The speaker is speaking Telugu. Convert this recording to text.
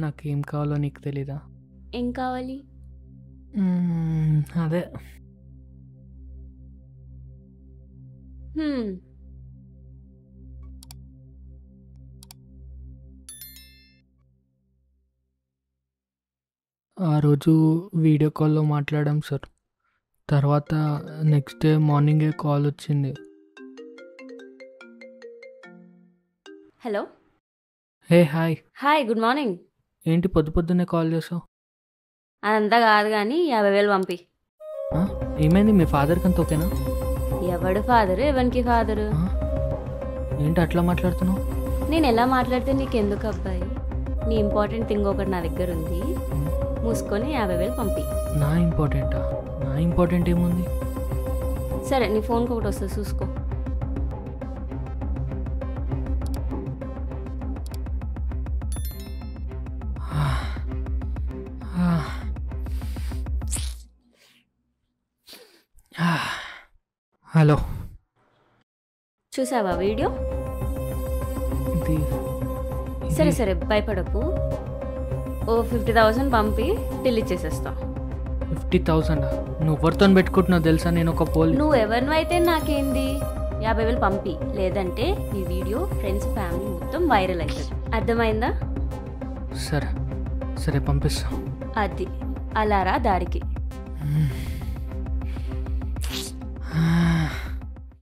నాకేం కావాలో నీకు తెలీదా? ఏం కావాలి? అదే హ్మ్. ఆ రోజు వీడియో కాల్‌లో మాట్లాడాం సార్. తర్వాత నెక్స్ట్ డే మార్నింగే కాల్ వచ్చింది. Hello. Hey hi. Hi, good morning. ఏంటి పొద్దున్నే కాల్ చేసావు? అదంతా కాదు కానీ 50,000 పంపి. ఏమైంది? మీ ఫాదర్కి అంత ఓకేనా? ఎవడు ఫాదరు, ఎవరికి ఫాదరు? ఏంటి అట్లా మాట్లాడుతున్నావు? నేను ఎలా మాట్లాడితే నీకెందుకు అబ్బాయి? నీ ఇంపార్టెంట్ థింగ్ ఒకటి నా దగ్గర ఉంది, మూసుకొని 50,000 పంపి. నా ఇంపార్టెంటా? నా ఇంపార్టెంట్ ఏముంది? సరే, నీ ఫోన్కి ఒకటి వస్తుంది చూసుకో. హలో. చూసావా వీడియో? ఇది సరే సరే, భయపడకు. ఓ 50,000 పంపి డిలీట్ చేసేస్తా. 50,000? నువ్వు ఎవరితో పెట్టుకుంటున్నావు తెలుసా? నేను ఒక నువ్వు ఎవరినైతే నాకేంది, 50,000 పంపి. లేదంటే ఈ వీడియో ఫ్రెండ్స్ ఫ్యామిలీ మొత్తం వైరల్ అవుతుంది. అర్థమైందా? సరే సరే పంపిస్తా. అది అలారా దారికి.